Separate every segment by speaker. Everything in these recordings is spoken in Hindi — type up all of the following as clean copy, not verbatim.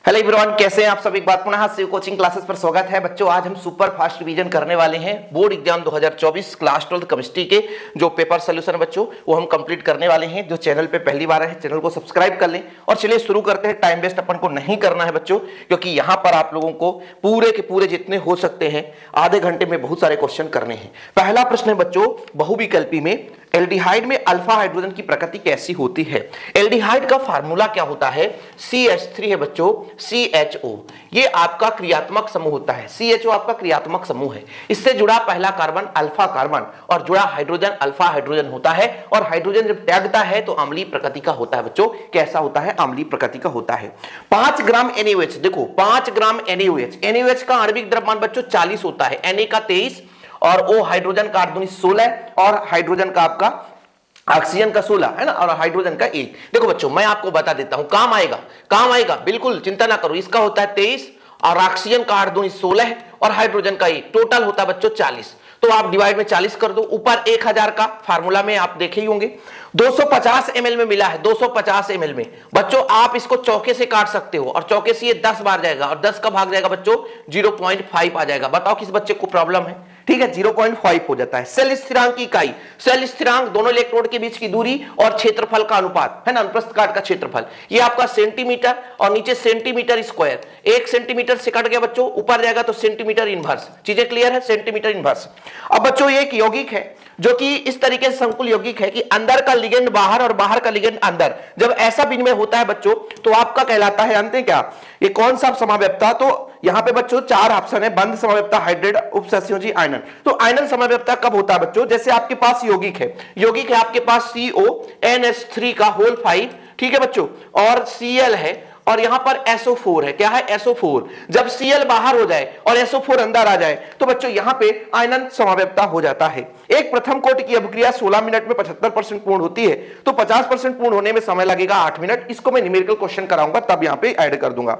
Speaker 1: हेलो एवरीवन, कैसे हैं आप सब। एक बार पुनः शिव कोचिंग क्लासेस पर स्वागत है बच्चों। आज हम सुपर फास्ट रिवीजन करने वाले हैं बोर्ड एग्जाम 2024 क्लास 12 केमिस्ट्री के जो पेपर सोल्यूशन है बच्चों, वो हम कंप्लीट करने वाले हैं। जो चैनल पे पहली बार है चैनल को सब्सक्राइब कर लें और चलिए शुरू करते हैं। टाइम वेस्ट अपन को नहीं करना है बच्चों, क्योंकि यहाँ पर आप लोगों को पूरे के पूरे जितने हो सकते हैं आधे घंटे में बहुत सारे क्वेश्चन करने हैं। पहला प्रश्न है बच्चों, बहुविकल्पी में एल्डिहाइड में अल्फा हाइड्रोजन की प्रकृति कैसी होती है। एल्डिहाइड का फार्मूला क्या होता है, CH3 है बच्चों, CHO। ये आपका क्रियात्मक समूह होता है, CHO आपका क्रियात्मक समूह है। इससे जुड़ा पहला कार्बन अल्फा कार्बन और जुड़ा हाइड्रोजन अल्फा हाइड्रोजन होता है। और हाइड्रोजन जब त्यागता है तो अम्लीय प्रकृति का होता है बच्चों। कैसा होता है, अम्लीय प्रकृति का होता है। 5 ग्राम NaOH, देखो 5 ग्राम NaOH का आणविक द्रव्यमान बच्चों 40 होता है, Na का 23 और O हाइड्रोजन का 16 और हाइड्रोजन का आपका ऑक्सीजन का 16 है ना, और हाइड्रोजन का 1। देखो बच्चों मैं आपको बता देता हूं, काम आएगा, बिल्कुल चिंता ना करो। इसका होता है 23 और ऑक्सीजन का 8 दूनी 16 और हाइड्रोजन का 1, टोटल होता है बच्चों 40। तो आप डिवाइड में 40 कर दो। ऊपर 1000 का फार्मूला में आप देखे ही होंगे, 250 ml में मिला है। 250 ml में बच्चों आप इसको चौके से काट सकते हो और चौके से ये 10 बार जाएगा और 10 का भाग जाएगा बच्चों 0.5 आ जाएगा। बताओ किस बच्चे को प्रॉब्लम है, ठीक है, 0.5 हो जाता है। सेल स्थिरांक की इकाई, सेल स्थिरांक दोनों इलेक्ट्रोड के बीच की दूरी और क्षेत्रफल का अनुपात है ना, अनुप्रस्थ काट का क्षेत्रफल, ये आपका सेंटीमीटर और नीचे सेंटीमीटर स्क्वायर। 1 सेंटीमीटर से कट गया बच्चों, ऊपर जाएगा तो सेंटीमीटर इनवर्स। चीजें क्लियर है, सेंटीमीटर इनवर्स। अब बच्चों ये एक यौगिक है जो कि इस तरीके से संकुल यौगिक है कि अंदर का लिगेंड बाहर और बाहर का लिगेंड अंदर। जब ऐसा विनिमय होता है बच्चों तो आपका कहलाता है, जानते हैं क्या, ये कौन सा समाव्यवस्था। तो यहां पे बच्चों 4 ऑप्शन है, बंद समाव्यवस्था, हाइड्रेट, उपसंयोजी, आयनन। तो आयनन समाव्यवस्था कब होता है बच्चों, जैसे आपके पास यौगिक है आपके पास CONH3 का होल 5, ठीक है बच्चों, और Cl है और यहां पर SO4 है। क्या है, SO4। जब Cl बाहर हो जाए और SO4 अंदर आ जाए तो बच्चों यहां पे आयनन समाव्यवस्था हो जाता है। एक प्रथम कोटि की अभिक्रिया 16 मिनट में 75% पूर्ण होती है, तो 50% पूर्ण होने में समय लगेगा 8 मिनट। इसको मैं न्यूमेरिकल क्वेश्चन कराऊंगा तब यहां पे ऐड कर दूंगा।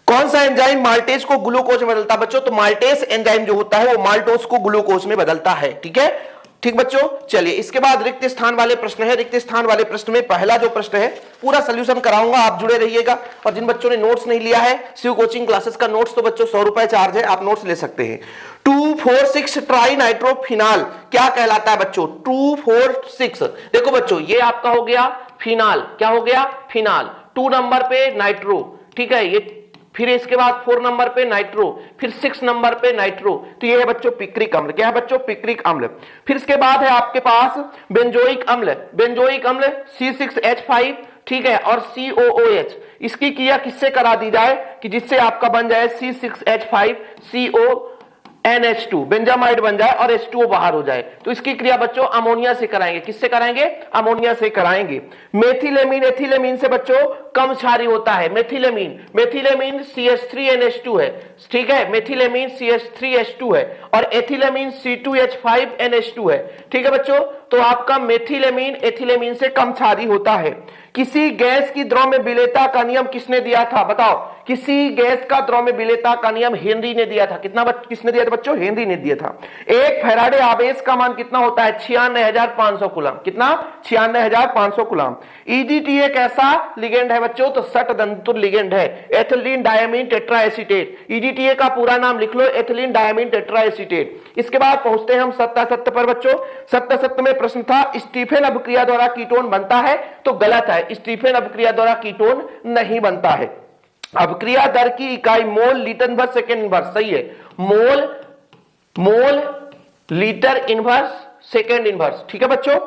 Speaker 1: कौन सा एंजाइम माल्टेज को ग्लूकोज में बदलता है बच्चों, तो माल्टेज एंजाइम जो होता है वो माल्टोज को ग्लूकोज में बदलता है, ठीक है, ठीक बच्चों। चलिए इसके बाद रिक्त स्थान वाले प्रश्न है। रिक्त स्थान वाले प्रश्न में पहला जो प्रश्न है पूरा सोल्यूशन कराऊंगा, आप जुड़े रहिएगा। और जिन बच्चों ने नोट्स नहीं लिया है, शिव कोचिंग क्लासेस का नोट्स तो बच्चों 100 रुपए चार्ज है, आप नोट्स ले सकते हैं। 2,4,6 ट्राई नाइट्रोफिनाल क्या कहलाता है बच्चों, 2,4,6। देखो बच्चों ये आपका हो गया फिनाल, क्या हो गया, फिनाल। 2 नंबर पे नाइट्रो, ठीक है, ये फिर इसके बाद 4 नंबर पे नाइट्रो, फिर 6 नंबर पे नाइट्रो। तो ये है बच्चों पिक्रिक अम्ल। क्या है बच्चों, पिक्रिक अम्ल। फिर इसके बाद है आपके पास बेंजोइक अम्ल, बेंजोइक अम्ल C6H5, ठीक है, और COOH। इसकी क्रिया किससे करा दी जाए कि जिससे आपका बन जाए C6H5 CONH2, बेंजामाइड बन जाए और H2O बाहर हो जाए। तो इसकी क्रिया बच्चों अमोनिया से कराएंगे। किससे कराएंगे, अमोनिया से कराएंगे। मेथिलेमीन, एथिलेमीन से बच्चों कम क्षारीय होता है। मेथिलेमीन CH3NH2 है, ठीक है, मेथिलेमीन CH3H2 है और एथिलेमीन C2H5NH2 है, ठीक है बच्चों। तो आपका मेथिलेमीन एथिलेमीन से कम क्षारीय होता है। किसी गैस की द्रव्य में विलेयता का नियम किसने दिया था, बताओ। किसी गैस का द्रव्य में विलेयता का नियम हेनरी ने दिया था। किसने दिया था बच्चों, हेनरी ने दिया था। 1 फैराडे आवेश का मान कितना होता है, 96,500 कूलम। कितना, 96,500 कूलम। EDTA एक ऐसा लिगेंड है बच्चों, तो सटदंतुर लिगेंड है, एथिलीन डायमीन टेट्राएसीटेट। EDTA का पूरा नाम लिख लो, एथिलीन डायमीन टेट्राएसीटेट। इसके बाद पहुंचते हैं हम सत्यासत्य पर बच्चों। सत्यासत्य में प्रश्न था स्टीफेन अभिक्रिया द्वारा कीटोन बनता है, तो गलत है, स्टीफेन अभिक्रिया द्वारा कीटोन नहीं बनता है। अभिक्रिया दर की इकाई mole litre inverse second inverse, सही है, mole litre inverse second inverse, ठीक है बच्चों।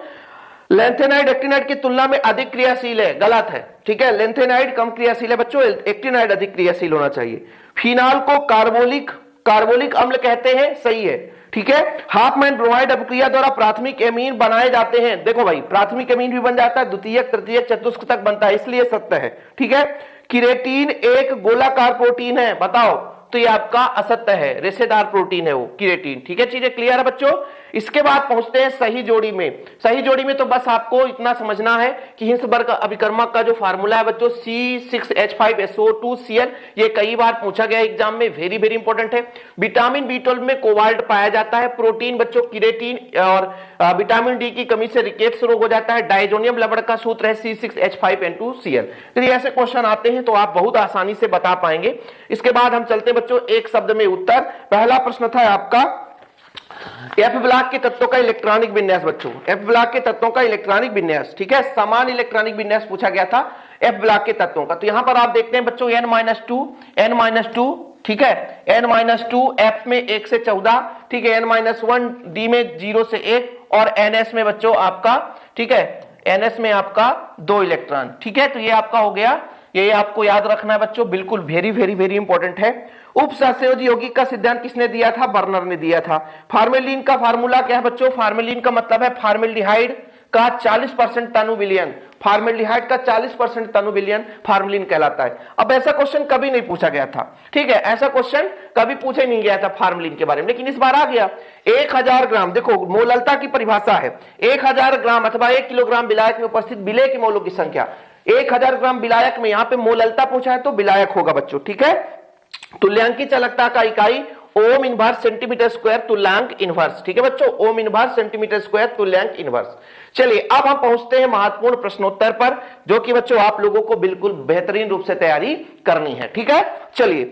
Speaker 1: लेंथेनाइड एक्टिनाइड की तुलना में अधिक क्रियाशील है, गलत है, ठीक है, लेंथेनाइड कम क्रियाशील है बच्चों, एक्टिनाइड अधिक क्रियाशील होना चाहिए। फिनाल को कार्बोलिक अम्ल कहते हैं, सही है, ठीक है। हाफमैन ब्रोमाइड अभिक्रिया द्वारा प्राथमिक एमीन बनाए जाते हैं। देखो भाई प्राथमिक एमीन भी बन जाता है, द्वितीयक तृतीयक चतुष्क तक बनता है, इसलिए सत्य है, ठीक है। किरेटिन एक गोलाकार प्रोटीन है, बताओ, तो ये आपका असत्य है, रेशेदार प्रोटीन है वो किरेटिन, ठीक है। चीजें क्लियर है बच्चों। इसके बाद पहुंचते हैं सही जोड़ी में। सही जोड़ी में तो बस आपको इतना समझना है कि हिंसबर्ग अभिकर्मक का जो फार्मूला है बच्चों C6H5SO2Cl, ये कई बार पूछा गया एग्जाम में, वेरी वेरी इंपॉर्टेंट है। विटामिन B12 में कोबाल्ट पाया जाता है। प्रोटीन बच्चों किरेटिन और विटामिन डी की कमी से रिकेट्स रोग हो जाता है। डाइजोनियम लवण का सूत्र है C6H5N2Cl। यदि ऐसे क्वेश्चन आते हैं तो आप बहुत आसानी से बता पाएंगे। इसके बाद हम चलते हैं बच्चों एक शब्द में उत्तर। पहला प्रश्न था आपका एफ ब्लॉक के तत्वों का इलेक्ट्रॉनिक विन्यास। बच्चों एफ ब्लॉक के तत्वों का इलेक्ट्रॉनिक विन्यास, ठीक है, समान इलेक्ट्रॉनिक विन्यास पूछा गया था एफ ब्लॉक के तत्वों का। तो यहां पर आप देखते हैं बच्चों n-2, ठीक है, n-2 F में 1 से 14, ठीक है, n-1 D में 0 से 1 और NS में बच्चों आपका, ठीक है, NS में आपका 2 इलेक्ट्रॉन, ठीक है। तो ये आपका हो गया, ये आपको याद रखना है बच्चों, बिल्कुल वेरी वेरी वेरी इंपॉर्टेंट है। उप सहसंयोजी यौगिक का सिद्धांत किसने दिया था? बर्नर ने दिया था। फार्मेलिन का फार्मूला क्या है बच्चों? फार्मेलिन का मतलब है फार्मेल्डिहाइड का 40% तनु विलयन, फार्मेल्डिहाइड का 40% तनु विलयन फार्मेलिन कहलाता है। अब ऐसा क्वेश्चन कभी नहीं पूछा गया था, ठीक है, ऐसा क्वेश्चन कभी पूछा नहीं गया था फार्मेलिन के बारे में, लेकिन इस बार आ गया। 1000 ग्राम, देखो मोललता की परिभाषा है 1000 ग्राम अथवा 1 किलोग्राम विलायक में उपस्थित विलेय के मोलों की संख्या। 1000 ग्राम विलायक में यहां पे मोललता पूछा है तो विलायक होगा बच्चों, ठीक है। तुल्यांकी चालकता का इकाई ओम इनवर्स सेंटीमीटर स्क्वायर तुल्यांक इनवर्स, ठीक है बच्चों, ओम इनवर्स सेंटीमीटर स्क्वायर तुल्यांक इनवर्स। चलिए अब हम पहुंचते हैं महत्वपूर्ण प्रश्नोत्तर पर, जो कि बच्चों आप लोगों को बिल्कुल बेहतरीन रूप से तैयारी करनी है, ठीक है। चलिए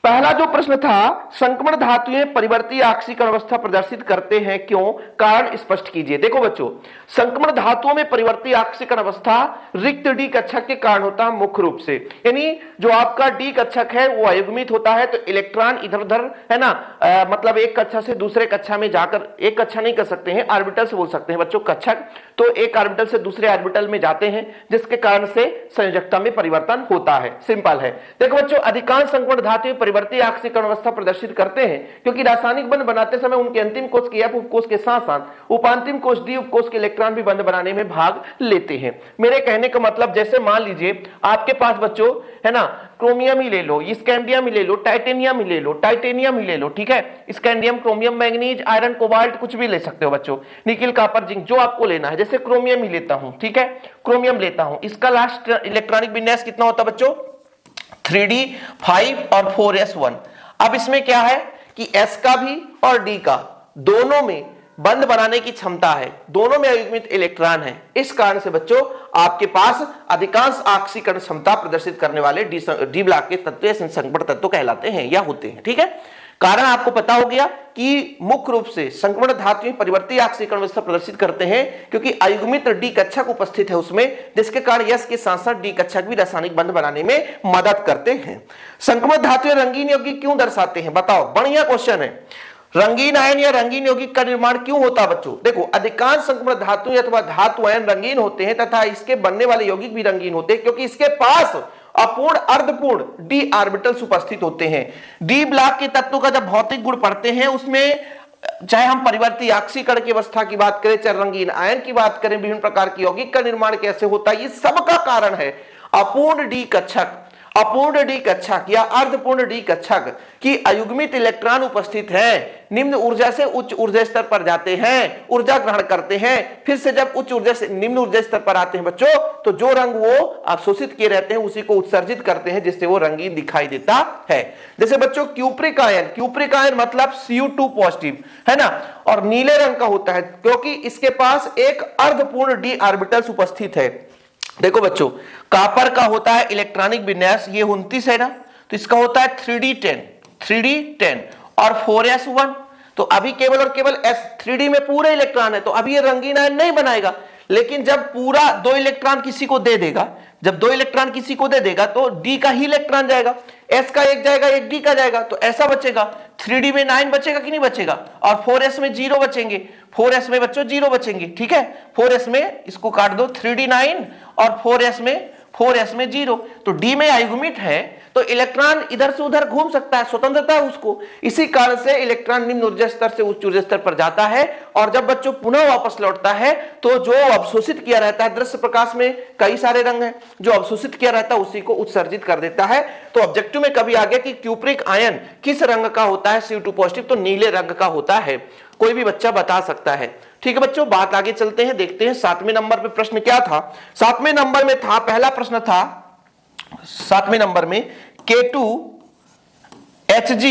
Speaker 1: पहला जो प्रश्न था, संक्रमण धातुएं परिवर्ती आक्सीकरण अवस्था प्रदर्शित करते हैं क्यों? कारण स्पष्ट कीजिए। देखो बच्चों, संक्रमण धातुओं में परिवर्ती आक्सीकरण अवस्था रिक्त डी कक्षक के कारण होता है मुख्य रूप से, यानी जो आपका डी कक्षक है वो अयुग्मित होता है, तो इलेक्ट्रॉन इधर उधर है ना, मतलब एक कक्षा से दूसरे कक्षा में जाकर, एक कक्षा नहीं कर सकते हैं, ऑर्बिटल से बोल सकते हैं बच्चों कक्षक, तो एक ऑर्बिटल से दूसरे ऑर्बिटल में जाते हैं, जिसके कारण से संयोजकता में परिवर्तन होता है। सिंपल है। देखो बच्चों, अधिकांश संक्रमण धातुएं परिवर्ती आक्सीकरण अवस्था प्रदर्शित करते हैं क्योंकि रासायनिक बंध बनाते समय उनके अंतिम कोष के एफ उपकोष के साथ साथ उपांतिम कोष डी उपकोष के इलेक्ट्रॉन भी बंध बनाने में भाग लेते हैं। मेरे कहने का मतलब, जैसे मान लीजिए आपके पास बच्चों है ना, क्रोमियम ही ले लो, स्कैंडियम ही ले लो, टाइटेनियम ही ले लो, टाइटेनियम ही ले लो, ठीक है, scandium, chromium, manganese, iron, cobalt, कुछ भी ले सकते हो बच्चों, निकिल, कॉपर, जिंक, जो आपको लेना है। जैसे क्रोमियम ही लेता हूं, ठीक है, क्रोमियम लेता हूं, इसका लास्ट इलेक्ट्रॉनिक विन्यास कितना होता है बच्चों? 3d 5 और 4s1। अब इसमें क्या है कि s का भी और d का दोनों में बंध बनाने की क्षमता है, दोनों में अयुग्मित इलेक्ट्रॉन है। इस कारण से बच्चों आपके पास अधिकांश आक्सीकरण क्षमता प्रदर्शित करने वाले डी ब्लॉक के तत्व संक्रमण तत्व कहलाते हैं या होते हैं, ठीक है। कारण आपको पता हो गया कि मुख्य रूप से संक्रमण धातुएं परिवर्ती आक्सीकरण अवस्था प्रदर्शित करते हैं क्योंकि अयुग्मित डी कक्षक उपस्थित है उसमें, जिसके कारण यस के साथ साथ डी कक्षक भी रासायनिक बंध बनाने में मदद करते हैं। संक्रमण धातुएं रंगीन यौगिक क्यों दर्शाते हैं? बताओ, बढ़िया क्वेश्चन है। रंगीन आयन या रंगीन यौगिक का निर्माण क्यों होता है बच्चों? देखो, अधिकांश संक्रमण धातुएं अथवा धातु आयन रंगीन होते हैं तथा इसके बनने वाले यौगिक भी रंगीन होते हैं क्योंकि इसके पास अपूर्ण अर्धपूर्ण डी ऑर्बिटल्स उपस्थित होते हैं। डी ब्लॉक के तत्वों का जब भौतिक गुण पढ़ते हैं उसमें चाहे हम परिवर्ती आक्सीकरण की अवस्था की बात करें, चाहे रंगीन आयन की बात करें, विभिन्न प्रकार की यौगिक का निर्माण कैसे होता है, ये सबका कारण है अपूर्ण डी कक्षक, अपूर्ण डी कक्षक या अर्धपूर्ण डी कक्षक की अयुग्मित इलेक्ट्रॉन उपस्थित है, निम्न ऊर्जा से उच्च ऊर्जा स्तर पर जाते हैं, ऊर्जा ग्रहण करते हैं, फिर से जब उच्च ऊर्जा से निम्न ऊर्जा स्तर पर आते हैं बच्चों, तो जो रंग वो अवशोषित किए रहते हैं उसी को उत्सर्जित करते हैं, जिससे वो रंगीन दिखाई देता है। जैसे बच्चों क्यूप्रिक आयन, क्यूप्रिक आयन मतलब Cu2 पॉजिटिव है ना, और नीले रंग का होता है क्योंकि इसके पास एक अर्धपूर्ण डी ऑर्बिटल्स उपस्थित है। देखो बच्चों, कॉपर का होता है इलेक्ट्रॉनिक विन्यास, ये 29 है ना, तो इसका होता है 3d10 और 4s1, तो अभी केवल और केवल s 3d में पूरे इलेक्ट्रॉन है, तो अभी ये रंगीन आयन नहीं बनाएगा, लेकिन जब पूरा 2 इलेक्ट्रॉन किसी को दे देगा, जब 2 इलेक्ट्रॉन किसी को दे देगा तो d का ही इलेक्ट्रॉन जाएगा, s का एक जाएगा, एक d का जाएगा, तो ऐसा बचेगा। 3d में 9 बचेगा कि नहीं बचेगा, और 4s में 0 बचेंगे, 4s में बच्चों 0 बचेंगे, ठीक है, 4s में इसको काट दो, 3d 9 और 4s में 0, तो d में अयुग्मित है तो इलेक्ट्रॉन इधर से उधर घूम सकता है, स्वतंत्रता है उसको, इसी कारण से इलेक्ट्रॉन निम्न ऊर्जा स्तर से उच्च ऊर्जा स्तर पर जाता है, और जब बच्चों पुनः वापस लौटता है तो जो अवशोषित किया रहता है, दृश्य प्रकाश में कई सारे रंग हैं, जो अवशोषित किया रहता है उसी को उत्सर्जित कर देता है। तो ऑब्जेक्टिव में कभी आ गया कि क्यूप्रिक आयन किस रंग का होता है, Cu2 पॉजिटिव, तो नीले रंग का होता है। कोई भी बच्चा बता सकता है। ठीक है बच्चों, बात आगे चलते हैं, देखते हैं 7वें नंबर पे प्रश्न क्या था। 7वें नंबर में था, पहला प्रश्न था 7वें नंबर में K2Hg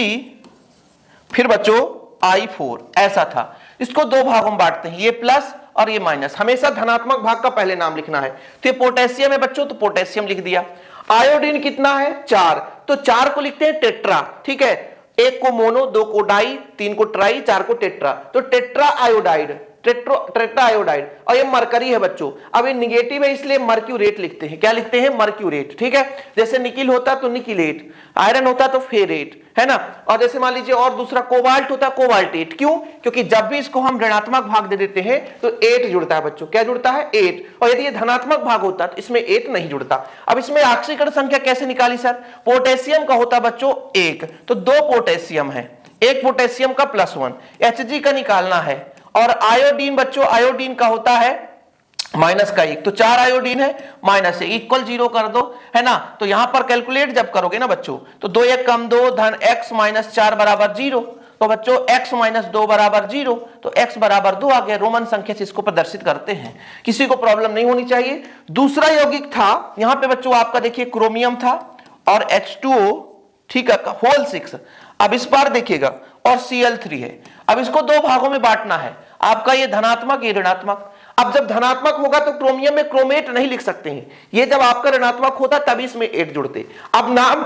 Speaker 1: फिर बच्चों I4 ऐसा था। इसको दो भागों में बांटते हैं, ये प्लस और ये माइनस। हमेशा धनात्मक भाग का पहले नाम लिखना है। तो ये पोटेशियम है बच्चों, तो पोटेशियम लिख दिया। आयोडीन कितना है 4, तो 4 को लिखते हैं टेट्रा। ठीक है, 1 को मोनो, 2 को डाई, 3 को ट्राई, 4 को टेट्रा, तो टेट्रा आयोडाइड, टेट्रा आयोडाइड। और ये मरकरी है बच्चों, अब ये निगेटिव है इसलिए मर्क्यूरेट लिखते हैं। क्या लिखते हैं? मर्क्यूरेट। ठीक है, जैसे निकिल होता तो निकिलेट, आयरन होता तो फेरेट, है ना। और जैसे मान लीजिए और दूसरा कोबाल्ट होता कोबाल्टेट। क्यों? क्योंकि जब भी इसको हम ऋणात्मक भाग दे देते हैं तो 8 जुड़ता है बच्चों। क्या जुड़ता है? 8। और यदि ये धनात्मक भाग होता तो इसमें 8 नहीं जुड़ता। अब इसमें ऑक्सीकरण संख्या कैसे निकाली सर? पोटेशियम का होता बच्चों 1, तो 2 पोटेशियम है, 1 पोटेशियम का +1, Hg का निकालना है। और आयोडीन बच्चों, आयोडीन का होता है -1, तो 4 आयोडीन है, -1 इक्वल 0 कर दो, है ना। तो यहां पर कैलकुलेट जब करोगे ना बच्चों, तो 2 1 कम 2 धन x - 4 बराबर 0। तो बच्चों x - 2 बराबर 0, तो x बराबर 2 आ गया। रोमन संख्या से इसको प्रदर्शित करते हैं, किसी को प्रॉब्लम नहीं होनी चाहिए। दूसरा यौगिक था यहां पे बच्चों आपका, देखिए क्रोमियम था और H2O, ठीक है, होल 6। अब इस बार देखिएगा और Cl3 है। अब इसको दो भागों में बांटना है, आपका ये धनात्मक, ये ऋणात्मक। अब जब धनात्मक होगा तो क्रोमियम में क्रोमेट नहीं लिख सकते हैं, ये जब आपका ऋणात्मक होता तभी इसमें 8 जुड़ते। अब नाम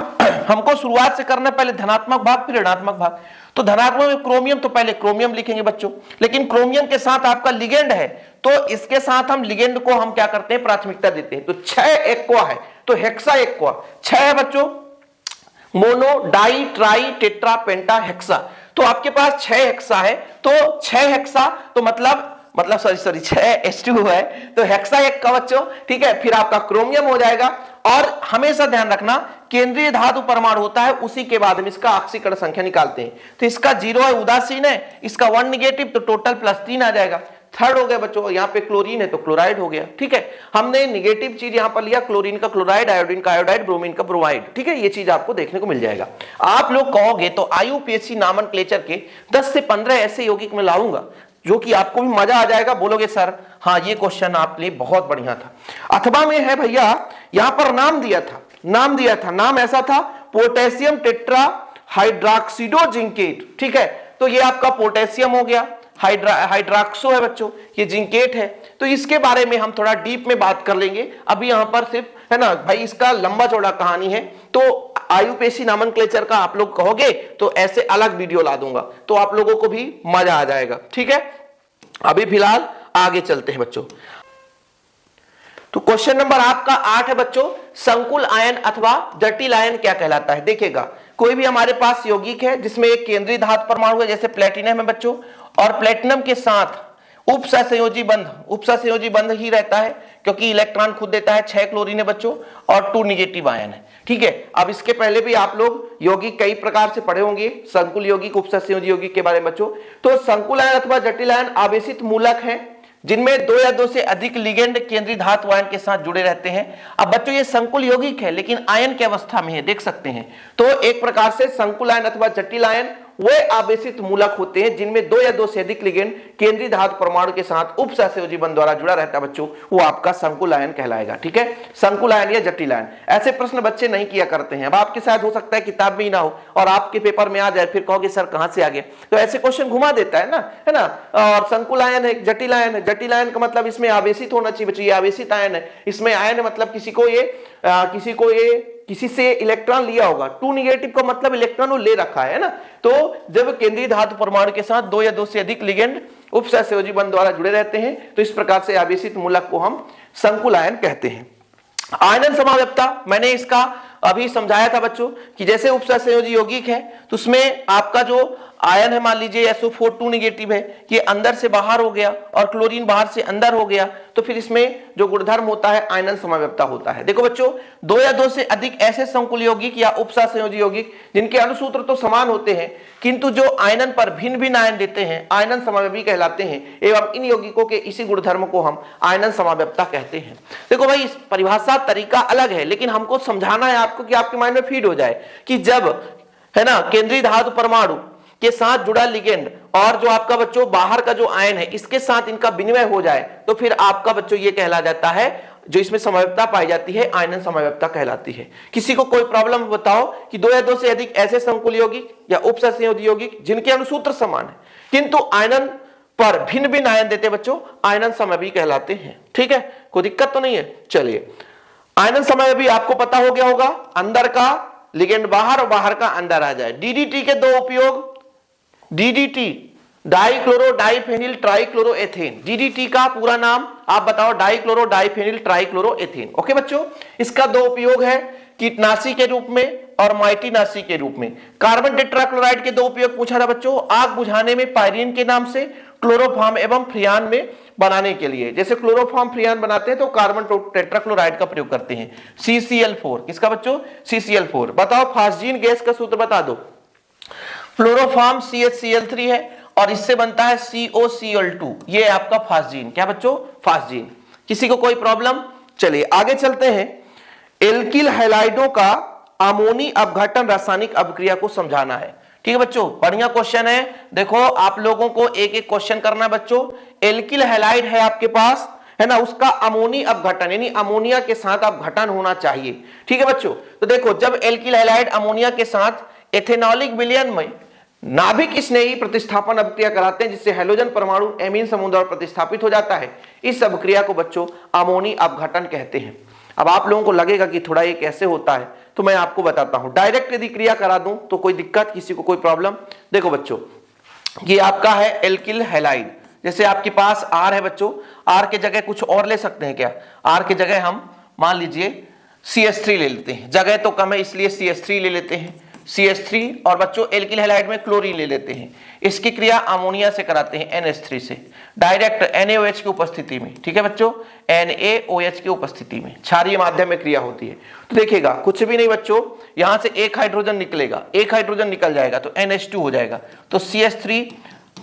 Speaker 1: हमको शुरुआत से करना, पहले धनात्मक भाग फिर ऋणात्मक भाग। तो धनात्मक में क्रोमियम, तो पहले क्रोमियम लिखेंगे बच्चों, लेकिन क्रोमियम के साथ आपका लिगेंड है तो इसके साथ हम लिगेंड को हम क्या करते हैं? प्राथमिकता देते हैं। तो 6 एक्वा है तो हेक्सा एक्वा 6 है बच्चों, मोनो, डाई, ट्राई, टेट्रा, पेंटा, हेक्सा। तो आपके पास 6 हेक्सा है, तो 6 हेक्सा तो मतलब सॉरी 6 H2 है, तो हेक्सा एक का बच्चों। ठीक है, फिर आपका क्रोमियम हो जाएगा। और हमेशा ध्यान रखना, केंद्रीय धातु परमाणु होता है उसी के बाद हम इसका ऑक्सीकरण संख्या निकालते हैं। तो इसका 0 है, उदासीन है, इसका 1 निगेटिव, तो टोटल +3 आ जाएगा। थर्ड हो गया बच्चों, यहाँ पे क्लोरीन है तो क्लोराइड हो गया। ठीक है, हमने निगेटिव चीज यहां पर लिया, क्लोरीन का क्लोराइड, आयोडीन का आयोडाइड, ब्रोमीन का ब्रोमाइड। ठीक है, ये चीज आपको देखने को मिल जाएगा। आप लोग कहोगे तो IUPAC नामनक्लेचर के 10 से 15 ऐसे यौगिक में लाऊंगा जो कि आपको भी मजा आ जाएगा, बोलोगे सर हाँ ये क्वेश्चन आपके लिए बहुत बढ़िया था। अथवा में है भैया, यहां पर नाम दिया था, नाम ऐसा था पोटेशियम टेट्रा हाइड्रोक्सिडोजिंकेट। ठीक है, तो ये आपका पोटेशियम हो गया, हाइड्रोक्सो है बच्चों, ये जिंकेट है। तो इसके बारे में हम थोड़ा डीप में बात कर लेंगे, अभी यहां पर सिर्फ, है ना भाई, इसका लंबा चौड़ा कहानी है। तो IUPAC नामनक्लेचर का आप लोग कहोगे तो ऐसे अलग वीडियो ला दूंगा, तो आप लोगों को भी मजा आ जाएगा। ठीक है, अभी फिलहाल आगे चलते हैं बच्चों। तो क्वेश्चन नंबर आपका 8 है बच्चों, संकुल आयन अथवा जटिल आयन क्या कहलाता है? देखिएगा, कोई भी हमारे पास यौगिक है जिसमें एक केंद्रीय धातु परमाणु है, जैसे प्लेटिनम है बच्चों, और प्लेटिनम के साथ उपसहसंयोजी बंध ही रहता है, क्योंकि इलेक्ट्रॉन खुद देता है। 6 क्लोरीन है बच्चों और 2 निगेटिव आयन है। ठीक है, अब इसके पहले भी आप लोग यौगिक कई प्रकार से पढ़े होंगे, संकुल यौगिक, उपसहसंयोजी यौगिक के बारे में बच्चों। तो संकुल आयन अथवा जटिल आयन आवेशित मूलक है जिनमें 2 या 2 से अधिक लिगेंड केंद्रीय धातु आयन के साथ जुड़े रहते हैं। अब बच्चों ये संकुल यौगिक है लेकिन आयन की अवस्था में है, देख सकते हैं। तो एक प्रकार से संकुल आयन अथवा जटिल आयन वे आवेशित मूलक होते हैं जिनमें 2 या 2 से अधिक लिगेंड केंद्रीय धातु परमाणु के साथ उपसहसंयोजी बंध द्वारा जुड़ा रहता है बच्चों, वो आपका संकुल आयन कहलाएगा। ठीक है, संकुल आयन या जटिल आयन। ऐसे प्रश्न बच्चे नहीं किया करते हैं। अब आपके साथ हो सकता है किताब में ही ना हो और आपके पेपर में आ जाए, फिर कहोगे सर कहां से आ गया, तो ऐसे क्वेश्चन घुमा देता है ना। और संकुल आयन है, जटिल आयन है। जटिल आयन का मतलब इसमें आवेशित होना चाहिए बच्चों, ये आवेशित आयन है। इसमें आयन मतलब किसी से इलेक्ट्रॉन लिया होगा। 2 निगेटिव का मतलब इलेक्ट्रॉन वो ले रखा है ना। तो जब केंद्रीय धातु परमाणु के साथ 2 या 2 से अधिक लिगेंड उपसहसंयोजी बंध द्वारा जुड़े रहते हैं, तो इस प्रकार से आवेशित मूलक को हम संकुल आयन कहते हैं। आयनन समाव्यपता मैंने इसका अभी समझाया था बच्चों कि जैसे उपसहसंयोजी यौगिक है तो उसमें आपका जो आयन है, मान लीजिए SO4 2 निगेटिव है, ये अंदर से बाहर हो गया और क्लोरीन बाहर से अंदर हो गया, तो फिर इसमें जो गुणधर्म होता है आयनन समाव्यपता होता है। देखो बच्चों, 2 या 2 से अधिक ऐसे संकुल यौगिक या उपसहसंयोजी यौगिक जिनके अणुसूत्र तो समान होते हैं किंतु जो आयनन पर भिन्न भिन्न आयन देते हैं, आयनन समाव्यपी कहलाते हैं। एवं इन यौगिकों के इसी गुणधर्म को हम आयनन समाव्यपता कहते हैं। देखो भाई, इस परिभाषा तरीका अलग है, लेकिन हमको समझाना है आपको कि आपके माइंड में फीड हो जाए कि जब, है ना, केंद्रीय धातु परमाणु के साथ जुड़ा लिगेंड और जो आपका बच्चों बाहर का जो आयन है इसके साथ इनका विनिमय हो जाए तो फिर आपका बच्चों ये कहला जाता है, जो इसमें समव्यवस्था पाई जाती है आयनन समव्यवस्था कहलाती है। किसी को कोई प्रॉब्लम बताओ कि दो या दो से अधिक ऐसे संकुल यौगिक या उपसंयोजी यौगिक जिनके अणुसूत्र समान है किंतु आयनन पर भिन्न भिन्न आयन देते बच्चों, आयनन समव्ययी कहलाते हैं। ठीक है, कोई दिक्कत तो नहीं है। चलिए, आयनन समव्ययी आपको पता हो गया होगा, अंदर का लिगेंड बाहर और बाहर का अंदर आ जाए। डीडीटी के दो उपयोग, डीडीटी डाइक्लोरो डाइफेनिल ट्राइक्लोरोएथेन, डीडीटी का पूरा नाम आप बताओ, डाइक्लोरो डाइफेनिल ट्राइक्लोरोएथेन। ओके बच्चों, इसका दो उपयोग है, कीटनाशी के रूप में और माइटिनाशी के रूप में। कार्बन टेट्राक्लोराइड के दो उपयोग पूछा था बच्चों, आग बुझाने में पायरीन के नाम से, क्लोरोफॉर्म एवं फ्रियान में बनाने के लिए। जैसे क्लोरोफॉर्म फ्रियान बनाते हैं तो कार्बन टेट्राक्लोराइड का प्रयोग करते हैं। CCl4 किसका बच्चों, CCl4। बताओ फास्जीन गैस का सूत्र बता दो। क्लोरोफॉर्म CHCl3 है और इससे बनता है COCl2, ये आपका फास्जीन। क्या बच्चों, फास्जीन। किसी को कोई प्रॉब्लम? चलिए आगे चलते हैं। एल्किल हैलाइडों का अमोनी अपघटन रासायनिक अभिक्रिया को समझाना है। ठीक है बच्चों, बढ़िया क्वेश्चन है। देखो आप लोगों को एक एक क्वेश्चन करना है बच्चों। एल्किल हैलाइड है आपके पास, है ना, उसका अमोनी अपघटन यानी अमोनिया के साथ अपघटन होना चाहिए। ठीक है बच्चों, तो देखो जब एल्किल हैलाइड अमोनिया के साथ एथेनॉलिक विलयन में नाभिक स्नेही प्रतिस्थापन अभिक्रिया कराते हैं जिससे हैलोजन परमाणु एमीन समूह द्वारा प्रतिस्थापित हो जाता है, इस अभिक्रिया को बच्चों अमोनी अपघटन कहते हैं। अब आप लोगों को लगेगा कि थोड़ा ये कैसे होता है, तो मैं आपको बताता हूं। डायरेक्ट यदि क्रिया करा दूं तो कोई दिक्कत, किसी को कोई प्रॉब्लम? देखो बच्चों, ये आपका है एल्किल हैलाइड। जैसे आपके पास R है बच्चों, R के जगह कुछ और ले सकते हैं क्या? R के जगह हम मान लीजिए CH3 ले लेते हैं, जगह तो कम है इसलिए CH3 ले लेते हैं, CH3। और बच्चों एल्किल हैलाइड में क्लोरीन ले लेते हैं, इसकी क्रिया अमोनिया से कराते हैं NH3 से, डायरेक्ट NaOH की उपस्थिति में। ठीक है बच्चों, NaOH की उपस्थिति में क्षारीय माध्यम में क्रिया होती है। तो देखिएगा कुछ भी नहीं बच्चों, यहां से एक हाइड्रोजन निकलेगा, एक हाइड्रोजन निकल जाएगा तो NH2 हो जाएगा, तो CH3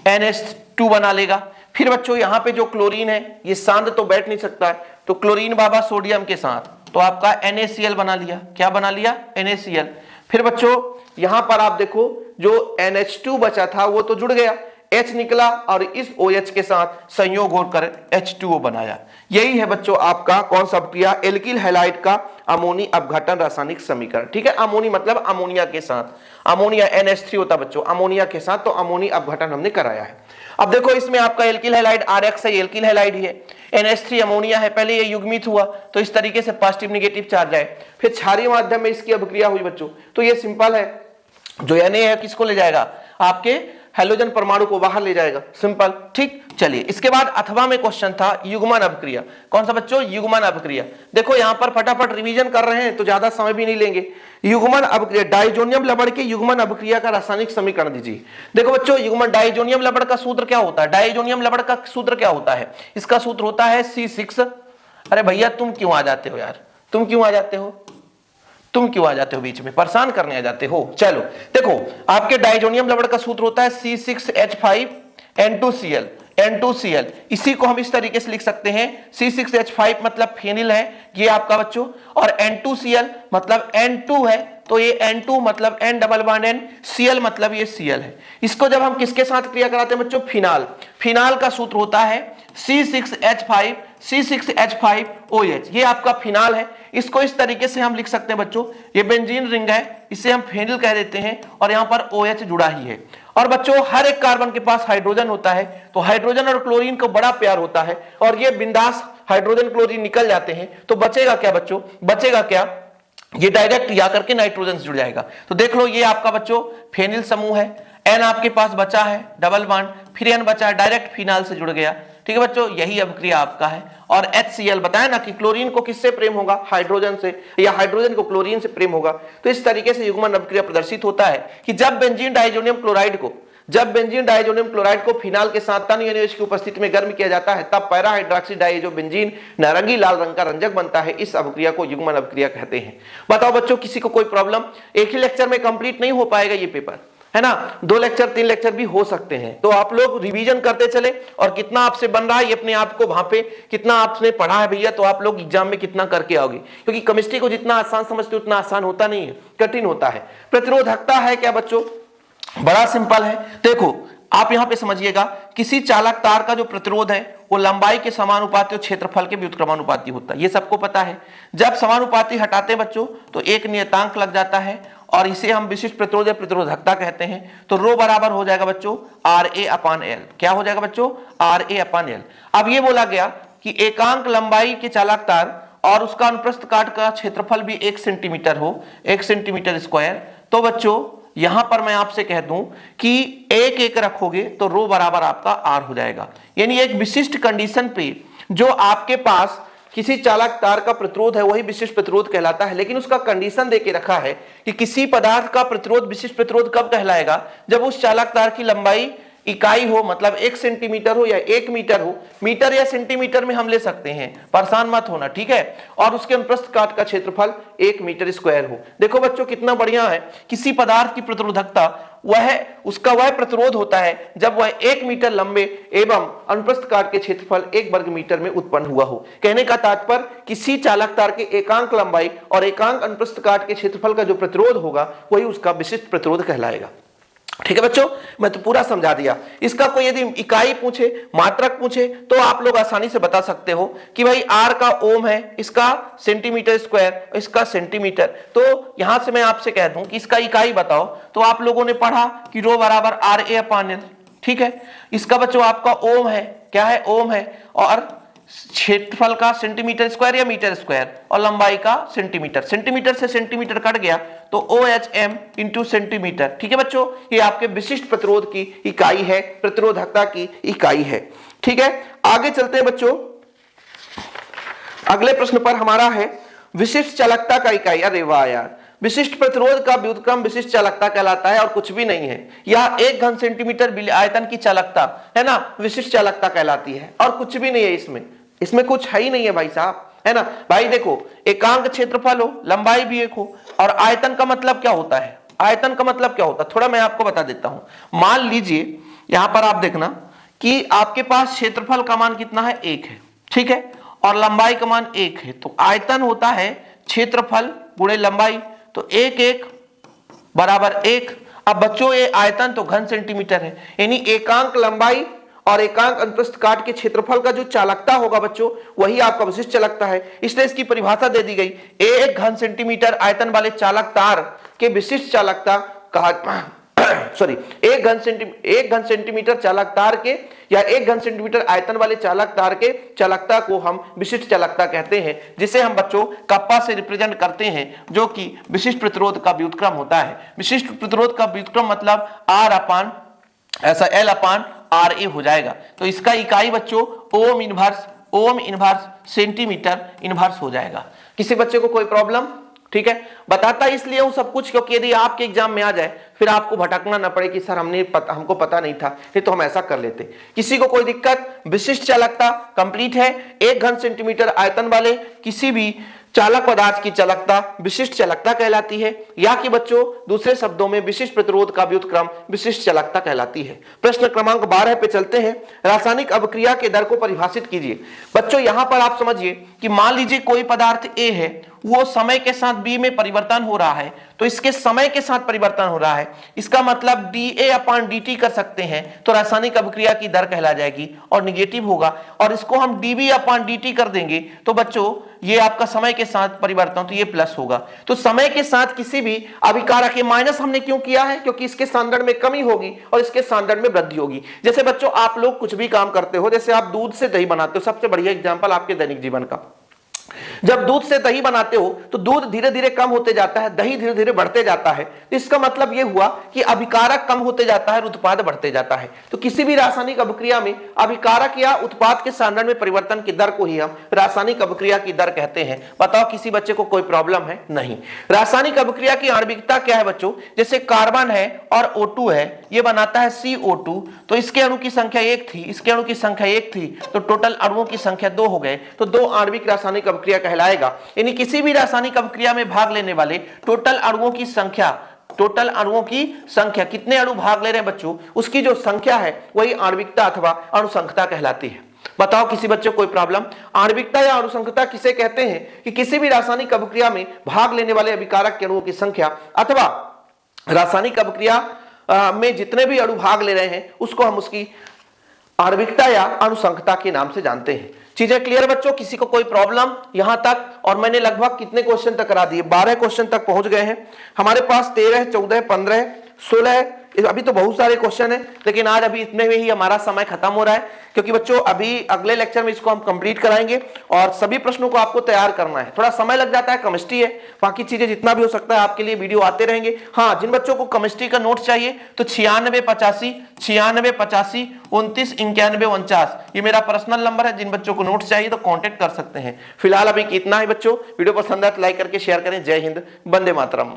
Speaker 1: NH2 बना लेगा। फिर बच्चों यहाँ पे जो क्लोरीन है ये सांद्र तो बैठ नहीं सकता है, तो क्लोरीन बाबा सोडियम के साथ, तो आपका NaCl बना लिया। क्या बना लिया? NaCl। फिर बच्चों यहां पर आप देखो जो NH2 बचा था वो तो जुड़ गया, H निकला और इस OH के साथ संयोग होकर H2O बनाया। यही है बच्चों आपका कौन सा अभिक्रिया? एल्किल हैलाइड का अमोनी अपघटन रासायनिक समीकरण। ठीक है, अमोनी मतलब अमोनिया के साथ, अमोनिया NH3 होता बच्चों, अमोनिया के साथ, तो अमोनी अपघटन हमने कराया है। अब देखो इसमें आपका एल्किल हैलाइड RX है, एल्किल हैलाइड ही है, NH3 अमोनिया है, पहले ये युग्मित हुआ तो इस तरीके से पॉजिटिव नेगेटिव चार्ज आए, फिर क्षारीय माध्यम में इसकी अभिक्रिया हुई बच्चों, तो ये सिंपल है। जो Na है किसको ले जाएगा? आपके हैलोजन परमाणु को बाहर ले जाएगा, सिंपल। ठीक, चलिए इसके बाद अथवा में क्वेश्चन था युग्मन अभिक्रिया। कौन सा बच्चों? युग्मन अभिक्रिया। देखो यहां पर फटाफट रिवीजन कर रहे हैं तो ज्यादा समय भी नहीं लेंगे। युग्मन अभिक्रिया, डाइजोनियम लवण के युग्मन अभिक्रिया का रासायनिक समीकरण दीजिए। देखो बच्चों युग्मन डाइजोनियम लवण का सूत्र क्या होता है? डाइजोनियम लवण का सूत्र क्या होता है? इसका सूत्र होता है C6। अरे भैया तुम क्यों आ जाते हो यार, तुम क्यों आ जाते हो, तुम क्यों आ जाते हो बीच में, परेशान करने आ जाते हो। चलो देखो आपके डाइजोनियम लवण का सूत्र होता है C6H5N2Cl, N2Cl। इसी को हम इस तरीके से लिख सकते हैं, C6H5 मतलब फेनिल है ये आपका बच्चों, और N2Cl मतलब N2 है, तो ये N2 मतलब N double bond N, Cl मतलब ये Cl है। इसको जब हम किसके साथ क्रिया कराते हैं बच्चों? फिनाल। फिनाल का सूत्र होता है C6H5OH, ये आपका फिनाल है। इसको इस तरीके से हम लिख सकते हैं बच्चों, ये बेंजीन रिंग है, इसे हम फेनिल कह देते हैं, और यहाँ पर OH जुड़ा ही है। और बच्चों हर एक कार्बन के पास हाइड्रोजन होता है, तो हाइड्रोजन और क्लोरीन को बड़ा प्यार होता है, और ये बिंदास हाइड्रोजन क्लोरीन निकल जाते हैं, तो बचेगा क्या बच्चों? बचेगा क्या? ये डायरेक्ट या करके नाइट्रोजन से जुड़ जाएगा। तो देख लो ये आपका बच्चों फेनिल समूह है, N आपके पास बचा है डबल बॉन्ड, फिर N बचा है, डायरेक्ट फिनाल से जुड़ गया। ठीक है बच्चों, यही अभिक्रिया आपका है। और HCl बताया ना कि क्लोरीन को किससे प्रेम होगा? हाइड्रोजन से, या हाइड्रोजन को क्लोरीन से प्रेम होगा। तो इस तरीके से युग्मन अभिक्रिया प्रदर्शित होता है कि जब बेंजीन डाइजोनियम क्लोराइड को फिनाल के साथ तन NaOH की उपस्थिति में गर्म किया जाता है, तब पैरा हाइड्रोक्सी डाइजो बेंजीन नारंगी लाल रंग का रंजक बनता है। इस अभिक्रिया को युग्मन अभिक्रिया कहते हैं। बताओ बच्चों किसी को कोई प्रॉब्लम? एक ही लेक्चर में कंप्लीट नहीं हो पाएगा ये पेपर, है ना, 2 लेक्चर 3 लेक्चर भी हो सकते हैं। तो आप लोग रिवीजन करते चले, और कितना आपसे बन रहा है ये अपने आप को वहां पे कितना आपने पढ़ा है भैया, तो आप लोग एग्जाम में कितना करके आओगे, क्योंकि केमिस्ट्री को जितना आसान समझते उतना आसान होता नहीं है, कठिन होता है। प्रतिरोधकता है क्या बच्चों? बड़ा सिंपल है। देखो आप यहां पे समझिएगा, किसी चालक तार का जो प्रतिरोध है वो लंबाई के समानुपाती और क्षेत्रफल के व्युत्क्रमानुपाती होता है, ये सबको पता है। जब समानुपाती हटाते हैं बच्चों तो एक नियतांक लग जाता है और इसे हम विशिष्ट प्रतिरोध या प्रतिरोधकता कहते हैं। तो रो बराबर हो जाएगा बच्चों RA/L। क्या हो जाएगा बच्चों? RA/L। अब ये बोला गया कि एकांक लंबाई के चालक तार और उसका अनुप्रस्थ काट का क्षेत्रफल भी 1 सेंटीमीटर हो, 1 सेंटीमीटर स्क्वायर। तो बच्चों यहां पर मैं आपसे कह दूं कि 1 रखोगे तो रो बराबर आपका R हो जाएगा। यानी एक विशिष्ट कंडीशन पे जो आपके पास किसी चालक तार का प्रतिरोध है वही विशिष्ट प्रतिरोध कहलाता है, लेकिन उसका कंडीशन देके रखा है कि किसी पदार्थ का प्रतिरोध विशिष्ट प्रतिरोध कब कहलाएगा? जब उस चालक तार की लंबाई इकाई हो, मतलब 1 सेंटीमीटर हो या 1 मीटर हो। मीटर या सेंटीमीटर में हम ले सकते हैं, परेशान मत होना, ठीक है। और उसके अनुप्रस्थ काट का क्षेत्रफल 1 मीटर स्क्वायर हो। देखो बच्चों कितना बढ़िया है, किसी पदार्थ की प्रतिरोधकता उसका वह प्रतिरोध होता है जब वह 1 मीटर लंबे एवं अनुप्रस्थ काट के क्षेत्रफल 1 वर्ग मीटर में उत्पन्न हुआ हो। कहने का तात्पर्य किसी चालक तार के एकांक लंबाई और एकांक अनुप्रस्थ काट के क्षेत्रफल का जो प्रतिरोध होगा वही उसका विशिष्ट प्रतिरोध कहलाएगा। ठीक है बच्चों, मैं तो पूरा समझा दिया। इसका कोई यदि इकाई पूछे, मात्रक पूछे तो आप लोग आसानी से बता सकते हो कि भाई R का ओम है, इसका सेंटीमीटर स्क्वायर, इसका सेंटीमीटर। तो यहां से मैं आपसे कह दूं कि इसका इकाई बताओ, तो आप लोगों ने पढ़ा कि रो बराबर RA/L। ठीक है, इसका बच्चों आपका ओम है, क्या है? ओम है। और क्षेत्रफल का सेंटीमीटर स्क्वायर या मीटर स्क्वायर और लंबाई का सेंटीमीटर। सेंटीमीटर से सेंटीमीटर कट गया तो OHM इंटू सेंटीमीटर। ठीक है बच्चों, ये आपके विशिष्ट प्रतिरोध की इकाई है, प्रतिरोधकता की इकाई है। ठीक है, आगे चलते हैं बच्चों। अगले प्रश्न पर हमारा है विशिष्ट चालकता का इकाई। अरे वाह यार, विशिष्ट प्रतिरोध का व्युत्क्रम विशिष्ट चालकता कहलाता है और कुछ भी नहीं है। यह 1 घन सेंटीमीटर आयतन की चालकता है ना, विशिष्ट चालकता कहलाती है और कुछ भी नहीं है इसमें कुछ है ही नहीं है भाई साहब, है ना। भाई देखो, एकांक क्षेत्रफल हो, लंबाई भी 1 हो और आयतन का मतलब क्या होता है? आयतन का मतलब क्या होता है थोड़ा मैं आपको बता देता हूं। मान लीजिए यहां पर आप देखना कि आपके पास क्षेत्रफल का मान कितना है? 1 है, ठीक है, और लंबाई का मान 1 है। तो आयतन होता है क्षेत्रफल गुणे लंबाई, तो 1 बराबर 1। अब बच्चों ये आयतन तो घन सेंटीमीटर है, यानी एकांक लंबाई और एकांक अनुप्रस्थ काट के क्षेत्रफल का जो चालकता होगा बच्चों वही आपका विशिष्ट चालकता है। इसलिए इसकी परिभाषा दे दी गई, 1 घन सेंटीमीटर आयतन वाले चालक तार के विशिष्ट चालकता कहा सॉरी 1 घन सेंटीमीटर चालक तार के या 1 घन सेंटीमीटर आयतन वाले चालक तार के चालकता को हम विशिष्ट चालकता कहते हैं, जिसे हम बच्चों कप्पा से रिप्रेजेंट करते हैं, जो कि विशिष्ट प्रतिरोध का व्युत्क्रम होता है। विशिष्ट प्रतिरोध का व्युत्क्रम मतलब L/RA हो जाएगा। तो इसका इकाई बच्चों ओम इनवर्स सेंटीमीटर इनवर्स हो जाएगा। किसी बच्चे को कोई प्रॉब्लम? ठीक है, बताता इसलिए हूं सब कुछ क्योंकि यदि आपके एग्जाम में आ जाए फिर आपको भटकना ना पड़े कि सर हमको पता नहीं था, नहीं तो हम ऐसा कर लेते। किसी को कोई दिक्कत? विशिष्ट चालकता कंप्लीट है। 1 घन सेंटीमीटर आयतन वाले किसी भी चालक पदार्थ की चालकता विशिष्ट चालकता कहलाती है, या कि बच्चों दूसरे शब्दों में विशिष्ट प्रतिरोध का व्युत्क्रम विशिष्ट चालकता कहलाती है। प्रश्न क्रमांक 12 पे चलते हैं। रासायनिक अभिक्रिया के दर को परिभाषित कीजिए। बच्चों यहां पर आप समझिए कि मान लीजिए कोई पदार्थ A है, वो समय के साथ B में परिवर्तन हो रहा है, तो इसके समय के साथ परिवर्तन हो रहा है, इसका मतलब dA/dt कर सकते हैं, तो रासायनिक अभिक्रिया की दर कहला जाएगी और निगेटिव होगा। और इसको हम dB/dt कर देंगे तो बच्चों ये आपका समय के साथ परिवर्तन, तो ये प्लस होगा। तो समय के साथ किसी भी अभिकारक, माइनस हमने क्यों किया है? क्योंकि इसके सांद्रण में कमी होगी और इसके सांद्रण में वृद्धि होगी। जैसे बच्चों आप लोग कुछ भी काम करते हो, जैसे आप दूध से दही बनाते हो, सबसे बढ़िया एग्जांपल आपके दैनिक जीवन का। जब दूध से दही बनाते हो तो दूध धीरे धीरे कम होते जाता है, दही धीरे धीरे बढ़ते जाता है। इसका मतलब यह हुआ कि अभिकारक कम होते जाता है और उत्पाद बढ़ते जाता है। तो किसी भी रासायनिक अभिक्रिया में अभिकारक या उत्पाद के सांद्रण में परिवर्तन की दर को ही हम रासायनिक अभिक्रिया की दर कहते हैं। बताओ किसी बच्चे को कोई प्रॉब्लम है? नहीं। रासायनिक अभिक्रिया की आणविकता क्या है बच्चों? जैसे कार्बन है और O2 है, ये बनाता है CO2, तो इसके अणु की संख्या 1 थी, इसके अणु की संख्या 1 थी, तो टोटल अणुओं की संख्या 2 हो गए, तो 2 आणविक रासायनिक अभिक्रिया कहलाएगा। यानी किसी भी रासायनिक अभिक्रिया में भाग लेने वाले टोटल अणुओं की संख्या कितने अणु भाग ले रहे हैं बच्चों, उसकी जो संख्या है वही आणविकता अथवा अणुसंख्यता कहलाती है। बताओ किसी बच्चे को कोई प्रॉब्लम? आणविकता या अणुसंख्यता किसे कहते हैं? कि किसी भी रासायनिक अभिक्रिया में भाग लेने वाले अभिकारक के अणुओं की संख्या अथवा रासायनिक अभिक्रिया में जितने भी अणु भाग ले रहे हैं उसको हम उसकी आणविकता या अनुसंख्यता के नाम से जानते हैं। चीजें क्लियर बच्चों, किसी को कोई प्रॉब्लम यहां तक? और मैंने लगभग कितने क्वेश्चन तक करा दिए? 12 क्वेश्चन तक पहुंच गए हैं हमारे पास। 13, 14, 15, 16, अभी तो बहुत सारे क्वेश्चन हैं, लेकिन आज अभी इतने में ही हमारा समय खत्म हो रहा है, क्योंकि बच्चों अभी अगले लेक्चर में इसको हम कंप्लीट कराएंगे और सभी प्रश्नों को आपको तैयार करना है। थोड़ा समय लग जाता है, केमिस्ट्री है, बाकी चीजें जितना भी हो सकता है आपके लिए वीडियो आते रहेंगे। हाँ, जिन बच्चों को केमिस्ट्री का नोट्स चाहिए तो 96 85 96 85 29 91 49 ये मेरा पर्सनल नंबर है। जिन बच्चों को नोट्स चाहिए तो कॉन्टेक्ट कर सकते हैं। फिलहाल अभी इतना ही बच्चों, वीडियो पसंद आए तो लाइक करके शेयर करें। जय हिंद, वंदे मातरम।